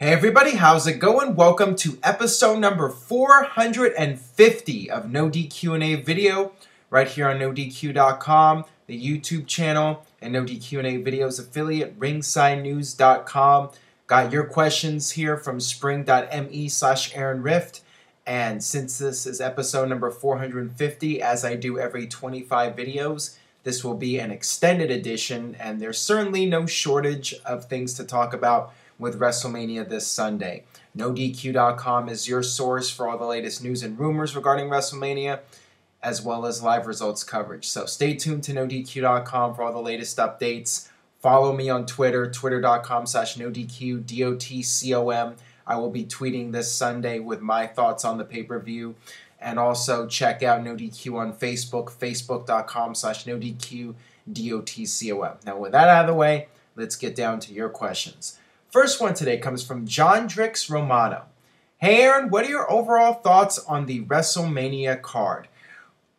Hey everybody, how's it going? Welcome to episode number 450 of NoDQ&A video right here on NoDQ.com, the YouTube channel, and NoDQ&A videos affiliate, ringsidenews.com. Got your questions here from spring.me/Aaron Rift. And since this is episode number 450, as I do every 25 videos, this will be an extended edition, and there's certainly no shortage of things to talk about with WrestleMania this Sunday. NoDQ.com is your source for all the latest news and rumors regarding WrestleMania, as well as live results coverage. So stay tuned to NoDQ.com for all the latest updates. Follow me on Twitter, twitter.com/NoDQ, DOTCOM. I will be tweeting this Sunday with my thoughts on the pay-per-view. And also check out NoDQ on Facebook, facebook.com/NoDQ, DOTCOM. Now with that out of the way, let's get down to your questions. First one today comes from John Drix Romano. Hey Aaron, what are your overall thoughts on the WrestleMania card?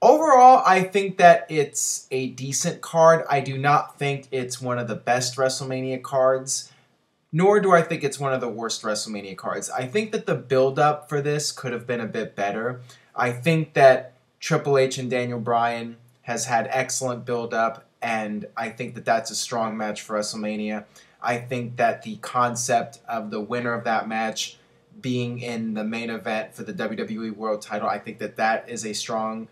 Overall, I think that it's a decent card. I do not think it's one of the best WrestleMania cards, nor do I think it's one of the worst WrestleMania cards. I think that the build-up for this could have been a bit better. I think that Triple H and Daniel Bryan has had excellent build-up, and I think that that's a strong match for WrestleMania. I think that the concept of the winner of that match being in the main event for the WWE World title, I think that that is a strong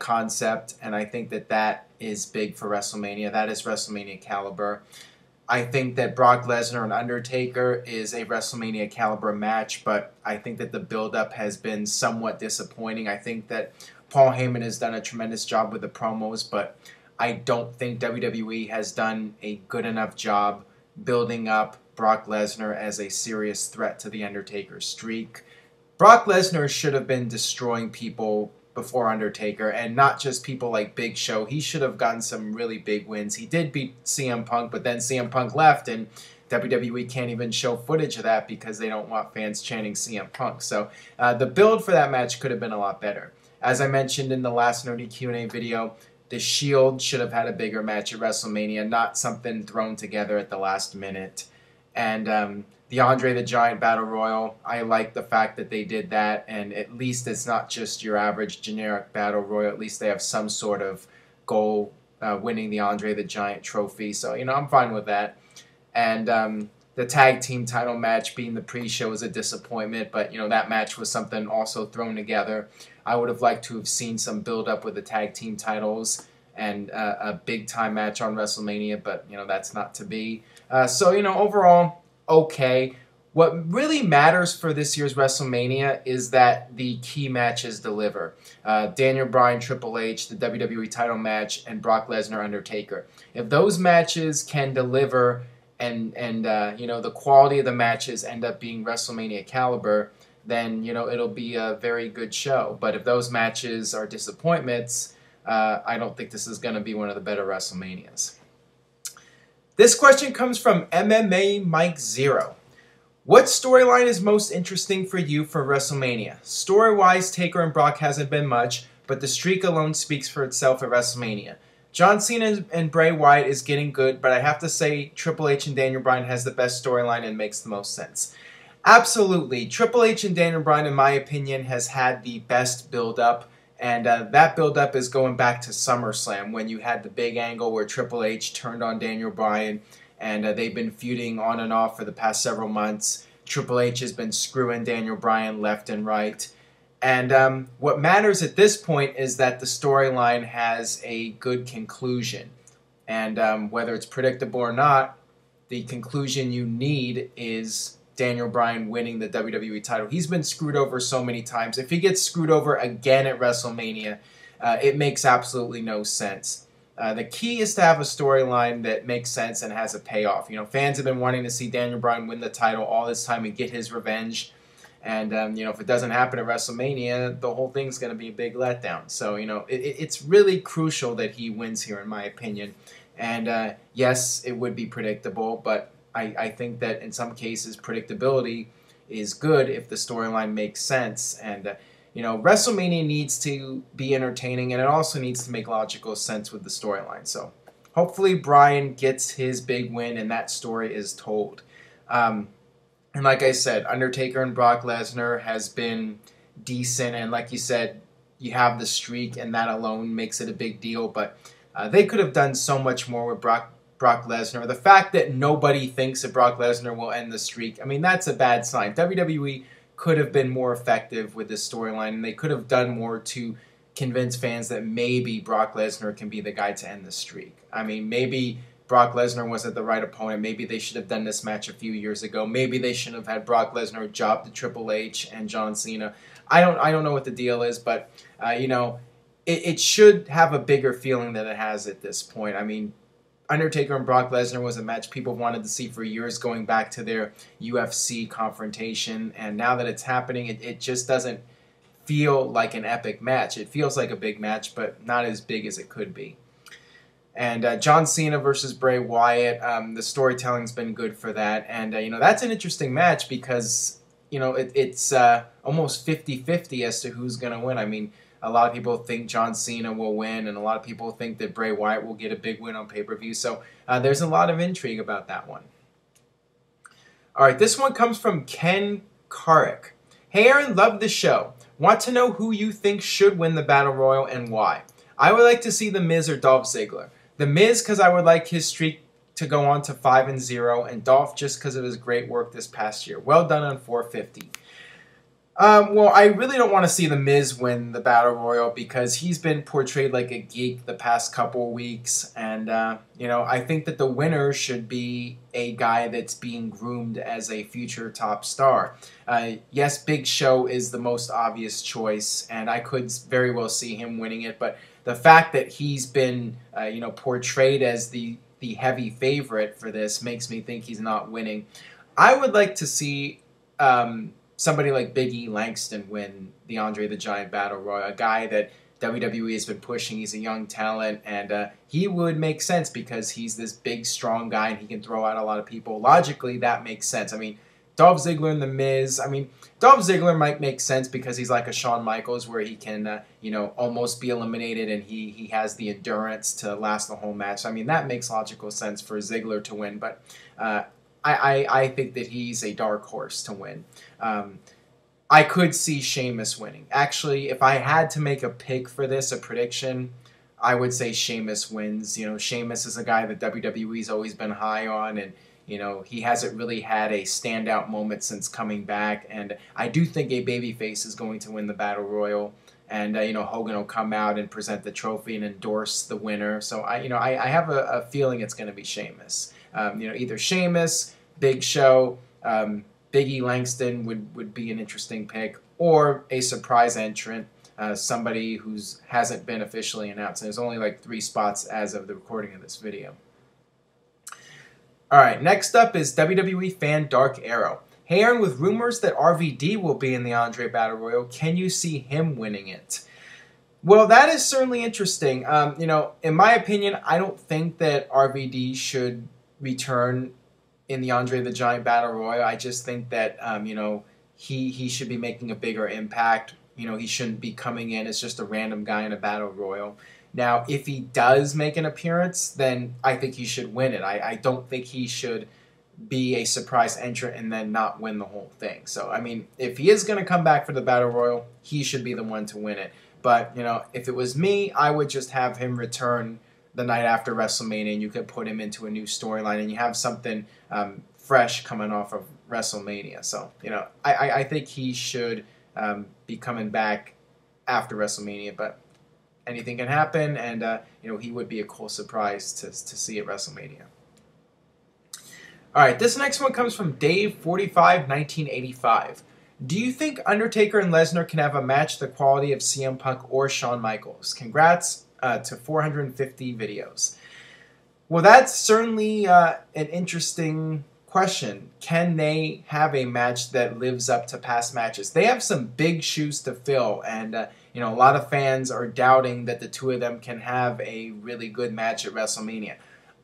concept, and I think that that is big for WrestleMania. That is WrestleMania caliber. I think that Brock Lesnar and Undertaker is a WrestleMania caliber match, but I think that the build-up has been somewhat disappointing. I think that Paul Heyman has done a tremendous job with the promos, but I don't think WWE has done a good enough job building up Brock Lesnar as a serious threat to the Undertaker's streak. Brock Lesnar should have been destroying people before Undertaker, and not just people like Big Show. He should have gotten some really big wins. He did beat CM Punk, but then CM Punk left, and WWE can't even show footage of that because they don't want fans chanting CM Punk. So the build for that match could have been a lot better. As I mentioned in the last NoDQ&A video, the Shield should have had a bigger match at WrestleMania, not something thrown together at the last minute. And the Andre the Giant Battle Royal, I like the fact that they did that, and at least it's not just your average generic Battle Royal. At least they have some sort of goal, winning the Andre the Giant trophy. So, I'm fine with that. And the tag team title match being the pre-show is a disappointment, but, that match was something also thrown together. I would have liked to have seen some build-up with the tag team titles and a big-time match on WrestleMania, but, that's not to be. So, overall, okay. What really matters for this year's WrestleMania is that the key matches deliver. Daniel Bryan, Triple H, the WWE title match, and Brock Lesnar, Undertaker. If those matches can deliver and the quality of the matches end up being WrestleMania caliber, then, it'll be a very good show. But if those matches are disappointments, I don't think this is going to be one of the better WrestleManias. This question comes from MMA Mike Zero. What storyline is most interesting for you for WrestleMania? Story-wise, Taker and Brock hasn't been much, but the streak alone speaks for itself at WrestleMania. John Cena and Bray Wyatt is getting good, but I have to say Triple H and Daniel Bryan has the best storyline and makes the most sense. Absolutely. Triple H and Daniel Bryan, in my opinion, has had the best build-up, and that build-up is going back to SummerSlam when you had the big angle where Triple H turned on Daniel Bryan, and they've been feuding on and off for the past several months. Triple H has been screwing Daniel Bryan left and right. And what matters at this point is that the storyline has a good conclusion. And whether it's predictable or not, the conclusion you need is Daniel Bryan winning the WWE title. He's been screwed over so many times. If he gets screwed over again at WrestleMania, it makes absolutely no sense. The key is to have a storyline that makes sense and has a payoff. Fans have been wanting to see Daniel Bryan win the title all this time and get his revenge. And, if it doesn't happen at WrestleMania, the whole thing's going to be a big letdown. So, it's really crucial that he wins here, in my opinion. And, yes, it would be predictable, but I think that in some cases predictability is good if the storyline makes sense. And, WrestleMania needs to be entertaining, and it also needs to make logical sense with the storyline. So hopefully Bryan gets his big win and that story is told. And like I said, Undertaker and Brock Lesnar has been decent, and like you said, you have the streak, and that alone makes it a big deal. But they could have done so much more with Brock Lesnar. The fact that nobody thinks that Brock Lesnar will end the streak, I mean, that's a bad sign. WWE could have been more effective with this storyline, and they could have done more to convince fans that maybe Brock Lesnar can be the guy to end the streak. I mean, maybe Brock Lesnar wasn't the right opponent. Maybe they should have done this match a few years ago. Maybe they shouldn't have had Brock Lesnar job to Triple H and John Cena. I don't know what the deal is, but it should have a bigger feeling than it has at this point. I mean, Undertaker and Brock Lesnar was a match people wanted to see for years, going back to their UFC confrontation, and now that it's happening, it just doesn't feel like an epic match. It feels like a big match, but not as big as it could be. And John Cena versus Bray Wyatt, the storytelling's been good for that, and that's an interesting match because it's almost 50-50 as to who's going to win. I mean, a lot of people think John Cena will win, and a lot of people think that Bray Wyatt will get a big win on pay-per-view. So there's a lot of intrigue about that one. All right, this one comes from Ken Carrick. Hey, Aaron, love the show. Want to know who you think should win the Battle Royal and why? I would like to see The Miz or Dolph Ziggler. The Miz because I would like his streak to go on to 5-0, and Dolph just because of his great work this past year. Well done on 450. Well, I really don't want to see The Miz win the Battle Royal because he's been portrayed like a geek the past couple weeks, and I think that the winner should be a guy that's being groomed as a future top star. Yes, Big Show is the most obvious choice, and I could very well see him winning it, but the fact that he's been portrayed as the heavy favorite for this makes me think he's not winning. I would like to see somebody like Big E Langston win the Andre the Giant Battle Royal, a guy that WWE has been pushing. He's a young talent, and he would make sense because he's this big, strong guy, and he can throw out a lot of people. Logically, that makes sense. I mean, Dolph Ziggler and The Miz. I mean, Dolph Ziggler might make sense because he's like a Shawn Michaels where he can, almost be eliminated, and he has the endurance to last the whole match. I mean, that makes logical sense for Ziggler to win, but I think that he's a dark horse to win. I could see Sheamus winning. Actually, if I had to make a pick for this, a prediction, I would say Sheamus wins. Sheamus is a guy that WWE's always been high on, and he hasn't really had a standout moment since coming back. And I do think a babyface is going to win the Battle Royal, and Hogan will come out and present the trophy and endorse the winner. So I have a feeling it's going to be Sheamus. Either Sheamus, Big Show. Big E Langston would be an interesting pick, or a surprise entrant, somebody who hasn't been officially announced. And there's only like 3 spots as of the recording of this video. All right, next up is WWE fan Dark Arrow. Hey Aaron, with rumors that RVD will be in the Andre Battle Royal, can you see him winning it? Well, that is certainly interesting. In my opinion, I don't think that RVD should return in the Andre the Giant Battle Royal. I just think that, he should be making a bigger impact. He shouldn't be coming in as just a random guy in a Battle Royal. Now, if he does make an appearance, then I think he should win it. I don't think he should be a surprise entrant and then not win the whole thing. So, I mean, if he is going to come back for the Battle Royal, he should be the one to win it. But, if it was me, I would just have him return the night after WrestleMania, and you could put him into a new storyline, and you have something fresh coming off of WrestleMania. So, I think he should be coming back after WrestleMania, but anything can happen, and he would be a cool surprise to see at WrestleMania. All right, this next one comes from Dave451985. Do you think Undertaker and Lesnar can have a match the quality of CM Punk or Shawn Michaels? Congrats to 450 videos. Well, that's certainly an interesting question. Can they have a match that lives up to past matches? They have some big shoes to fill, and a lot of fans are doubting that the two of them can have a really good match at WrestleMania.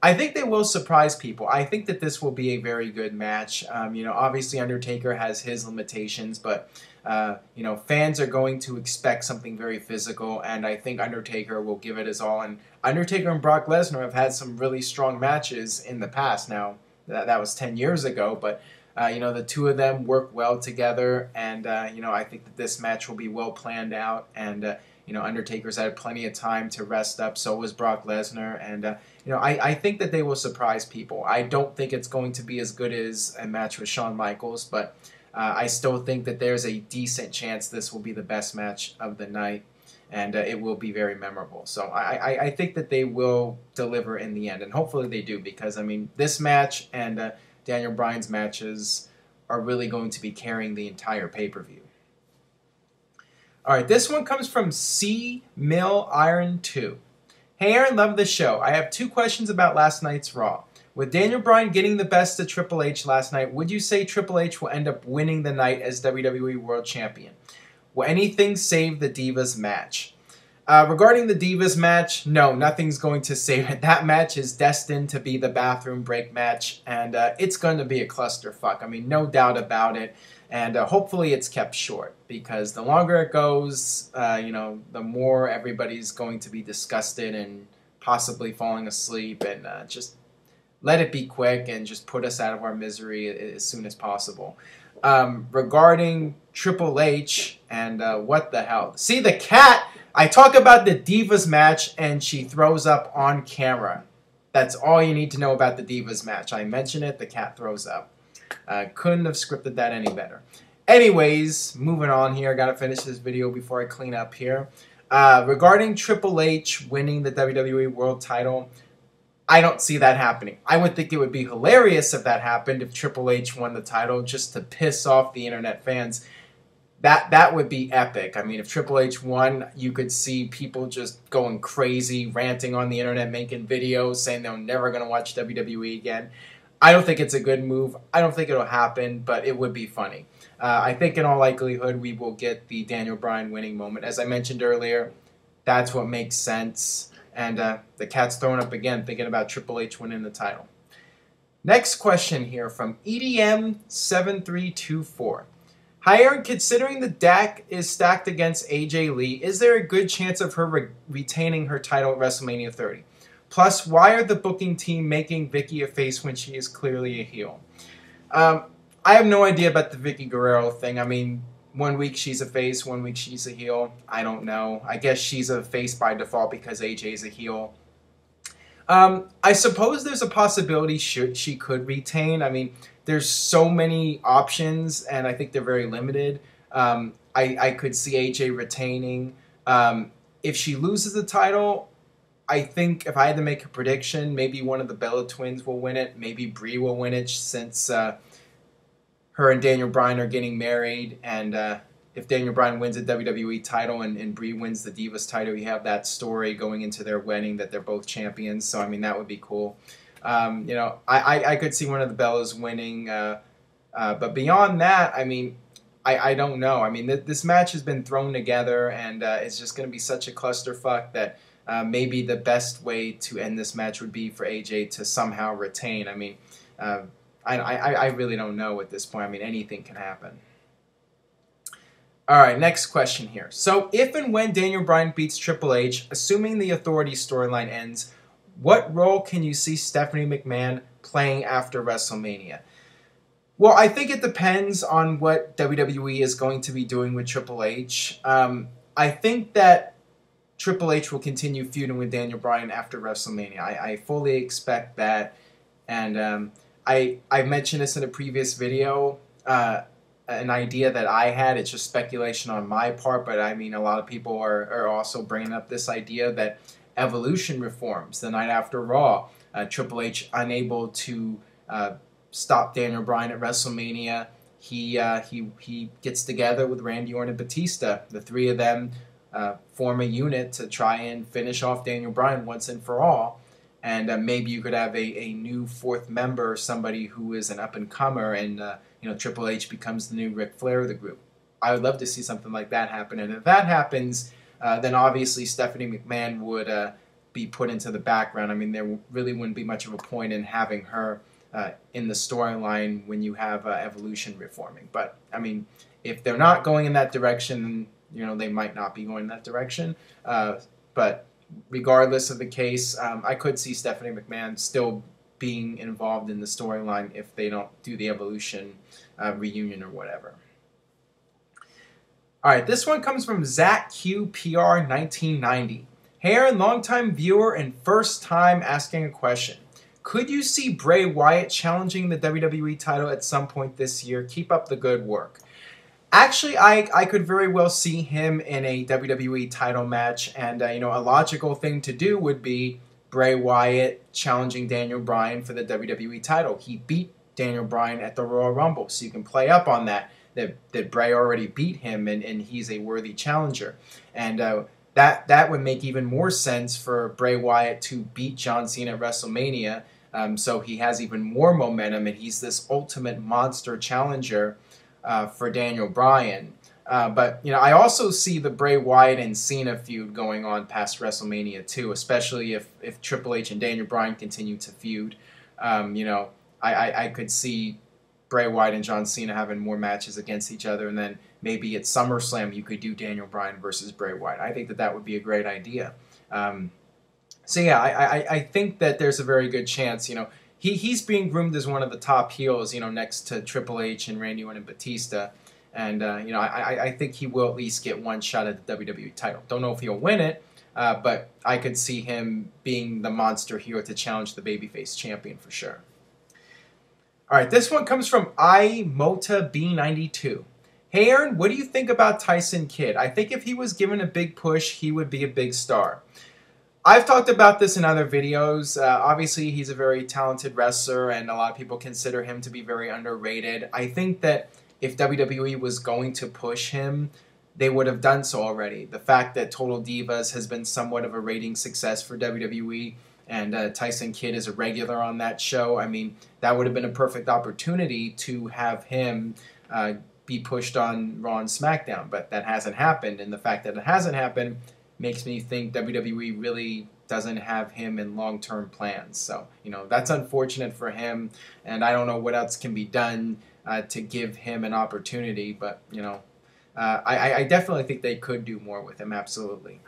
I think they will surprise people. I think that this will be a very good match. Obviously Undertaker has his limitations, but fans are going to expect something very physical, and I think Undertaker will give it his all. And Undertaker and Brock Lesnar have had some really strong matches in the past. Now, that was 10 years ago, but The two of them work well together, and I think that this match will be well planned out. And Undertaker's had plenty of time to rest up. So was Brock Lesnar, and I think that they will surprise people. I don't think it's going to be as good as a match with Shawn Michaels, but I still think that there's a decent chance this will be the best match of the night, and it will be very memorable. So I think that they will deliver in the end, and hopefully they do, because, I mean, this match and Daniel Bryan's matches are really going to be carrying the entire pay-per-view. All right, this one comes from C. Mill Iron 2. Hey Aaron, love the show. I have 2 questions about last night's Raw. With Daniel Bryan getting the best of Triple H last night, would you say Triple H will end up winning the night as WWE World Champion? Will anything save the Divas match? Regarding the Divas match, no, nothing's going to save it. That match is destined to be the bathroom break match, and it's going to be a clusterfuck. I mean, no doubt about it. And hopefully it's kept short, because the longer it goes, the more everybody's going to be disgusted and possibly falling asleep, and just let it be quick and just put us out of our misery as soon as possible. Regarding Triple H and what the hell. See, the cat, I talk about the Divas match and she throws up on camera. That's all you need to know about the Divas match. I mention it, the cat throws up. Couldn't have scripted that any better. Anyways, moving on here. Got to finish this video before I clean up here. Regarding Triple H winning the WWE World title, I don't see that happening. I would think it would be hilarious if that happened, if Triple H won the title just to piss off the internet fans. That would be epic. I mean, if Triple H won, you could see people just going crazy, ranting on the internet, making videos, saying they're never going to watch WWE again. I don't think it's a good move. I don't think it'll happen, but it would be funny. I think in all likelihood we will get the Daniel Bryan winning moment. As I mentioned earlier, that's what makes sense. And the cat's throwing up again, thinking about Triple H winning the title. Next question here from EDM7324. Hi Aaron, considering the deck is stacked against AJ Lee, is there a good chance of her retaining her title at WrestleMania 30? Plus, why are the booking team making Vicky a face when she is clearly a heel? I have no idea about the Vicky Guerrero thing. I mean, one week she's a face, one week she's a heel. I don't know. I guess she's a face by default because AJ's a heel. I suppose there's a possibility she could retain. I mean, there's so many options, and I think they're very limited. I could see AJ retaining. If she loses the title, I think if I had to make a prediction, maybe one of the Bella twins will win it. Maybe Brie will win it, since her and Daniel Bryan are getting married, and if Daniel Bryan wins a WWE title and Brie wins the Divas title, you have that story going into their wedding that they're both champions. So, I mean, that would be cool. I could see one of the Bellas winning. But beyond that, I mean, I don't know. I mean, this match has been thrown together, and it's just going to be such a clusterfuck that maybe the best way to end this match would be for AJ to somehow retain. I mean, I really don't know at this point. I mean, anything can happen. All right, next question here. So, if and when Daniel Bryan beats Triple H, assuming the Authority storyline ends, what role can you see Stephanie McMahon playing after WrestleMania? Well, I think it depends on what WWE is going to be doing with Triple H. I think that Triple H will continue feuding with Daniel Bryan after WrestleMania. I fully expect that. And I mentioned this in a previous video, an idea that I had. It's just speculation on my part, but I mean, a lot of people are also bringing up this idea that Evolution reforms the night after Raw. Triple H unable to stop Daniel Bryan at WrestleMania. He gets together with Randy Orton and Batista. The three of them form a unit to try and finish off Daniel Bryan once and for all. And maybe you could have a new fourth member, somebody who is an up-and-comer, and Triple H becomes the new Ric Flair of the group. I would love to see something like that happen. And if that happens, then obviously Stephanie McMahon would be put into the background. I mean, there really wouldn't be much of a point in having her in the storyline when you have Evolution reforming. But, I mean, if they're not going in that direction, they might not be going in that direction. But regardless of the case, I could see Stephanie McMahon still being involved in the storyline if they don't do the Evolution reunion or whatever. All right, this one comes from Zach QPR 1990. Hey Aaron, longtime viewer and first time asking a question. Could you see Bray Wyatt challenging the WWE title at some point this year? Keep up the good work. Actually, I could very well see him in a WWE title match, and a logical thing to do would be Bray Wyatt challenging Daniel Bryan for the WWE title. He beat Daniel Bryan at the Royal Rumble, so you can play up on that Bray already beat him and he's a worthy challenger. And that would make even more sense for Bray Wyatt to beat John Cena at WrestleMania, so he has even more momentum and he's this ultimate monster challenger for Daniel Bryan. But I also see the Bray Wyatt and Cena feud going on past WrestleMania too, especially if Triple H and Daniel Bryan continue to feud. I could see Bray Wyatt and John Cena having more matches against each other, and then maybe at SummerSlam you could do Daniel Bryan versus Bray Wyatt. I think that would be a great idea. So yeah, I think that there's a very good chance. He's being groomed as one of the top heels, next to Triple H and Randy Orton and Batista. And, I think he will at least get one shot at the WWE title. Don't know if he'll win it, but I could see him being the monster heel to challenge the babyface champion for sure. All right, this one comes from iMotaB92. Hey, Aaron, what do you think about Tyson Kidd? I think if he was given a big push, he would be a big star. I've talked about this in other videos. Obviously, he's a very talented wrestler, and a lot of people consider him to be very underrated. I think that if WWE was going to push him, they would have done so already. The fact that Total Divas has been somewhat of a rating success for WWE, and Tyson Kidd is a regular on that show, I mean, that would have been a perfect opportunity to have him be pushed on Raw and SmackDown, but that hasn't happened, and the fact that it hasn't happened makes me think WWE really doesn't have him in long-term plans. So, that's unfortunate for him, and I don't know what else can be done to give him an opportunity, but, I definitely think they could do more with him, absolutely.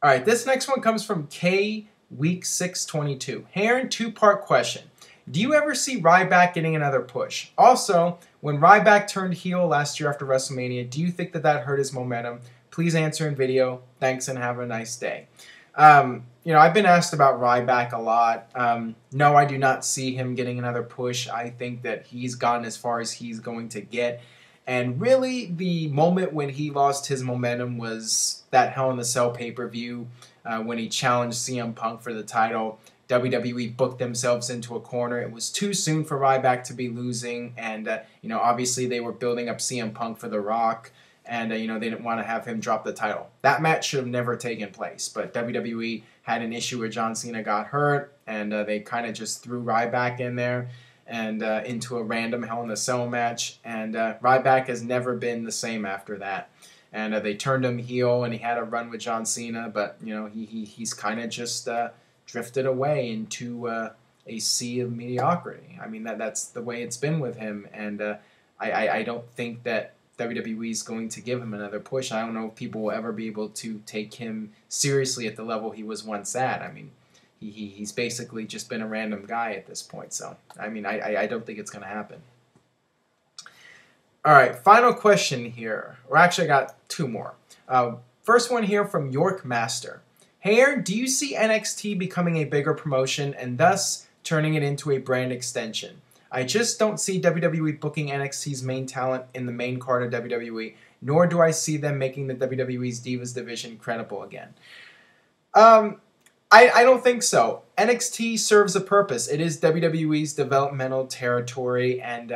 All right, this next one comes from K Week 622. Hey Aaron, two-part question. Do you ever see Ryback getting another push? Also, when Ryback turned heel last year after WrestleMania, do you think that hurt his momentum? Please answer in video. Thanks and have a nice day. I've been asked about Ryback a lot. No, I do not see him getting another push. I think that he's gone as far as he's going to get. And really, the moment when he lost his momentum was that Hell in a Cell pay-per-view when he challenged CM Punk for the title. WWE booked themselves into a corner. It was too soon for Ryback to be losing. And, obviously they were building up CM Punk for The Rock. And, they didn't want to have him drop the title. That match should have never taken place. But WWE had an issue where John Cena got hurt. And they kind of just threw Ryback in there and into a random Hell in a Cell match. And Ryback has never been the same after that. And they turned him heel, and he had a run with John Cena. But, he's kind of just drifted away into a sea of mediocrity. I mean, that's the way it's been with him. And I don't think that WWE is going to give him another push. I don't know if people will ever be able to take him seriously at the level he was once at. I mean, he's basically just been a random guy at this point. So, I mean, I don't think it's going to happen. All right, final question here. Or actually, I got two more. First one here from York Master. Hey Aaron, do you see NXT becoming a bigger promotion and thus turning it into a brand extension? I just don't see WWE booking NXT's main talent in the main card of WWE, nor do I see them making the WWE's Divas division credible again. I don't think so. NXT serves a purpose. It is WWE's developmental territory, and,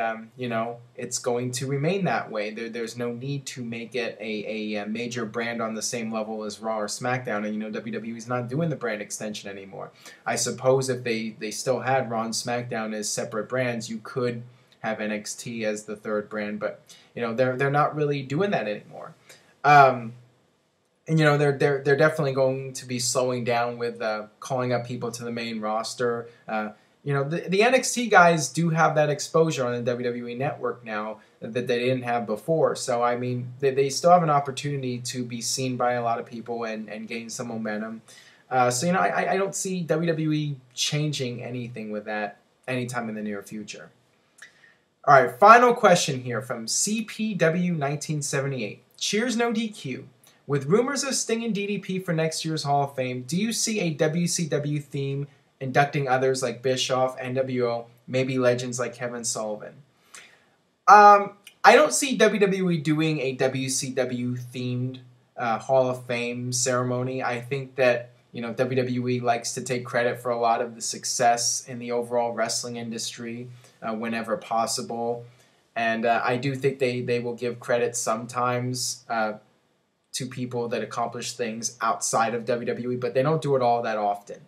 it's going to remain that way. There's no need to make it a major brand on the same level as Raw or SmackDown, and, WWE's not doing the brand extension anymore. I suppose if they still had Raw and SmackDown as separate brands, you could have NXT as the third brand, but, they're not really doing that anymore. And, they're definitely going to be slowing down with calling up people to the main roster. The NXT guys do have that exposure on the WWE Network now that they didn't have before. So, I mean, they still have an opportunity to be seen by a lot of people and gain some momentum. So, you know, I don't see WWE changing anything with that anytime in the near future. All right, final question here from CPW1978. Cheers, no DQ. With rumors of Sting and DDP for next year's Hall of Fame, do you see a WCW theme inducting others like Bischoff, NWO, maybe legends like Kevin Sullivan? I don't see WWE doing a WCW-themed Hall of Fame ceremony. I think that, you know, WWE likes to take credit for a lot of the success in the overall wrestling industry whenever possible. And I do think they will give credit sometimes to people that accomplish things outside of WWE, but they don't do it all that often.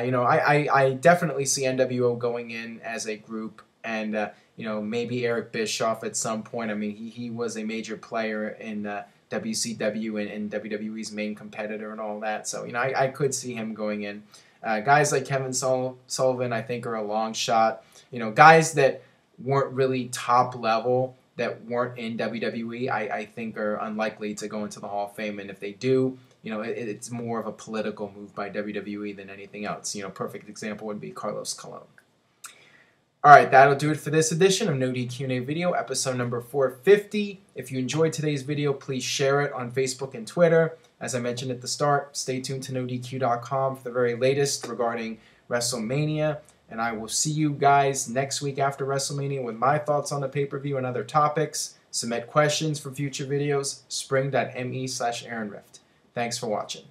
You know, I definitely see NWO going in as a group, and you know, maybe Eric Bischoff at some point. I mean, he was a major player in WCW and WWE's main competitor and all that. So, you know, I could see him going in. Guys like Kevin Sullivan, I think, are a long shot. You know, guys that weren't really top level, that weren't in WWE, I think are unlikely to go into the Hall of Fame. And if they do, you know, it's more of a political move by WWE than anything else. You know, perfect example would be Carlos Colon. All right, that'll do it for this edition of NoDQ&A Video, episode number 450. If you enjoyed today's video, please share it on Facebook and Twitter. As I mentioned at the start, stay tuned to NoDQ.com for the very latest regarding WrestleMania. And I will see you guys next week after WrestleMania with my thoughts on the pay-per-view and other topics. Submit questions for future videos, spring.me/AaronRift. Thanks for watching.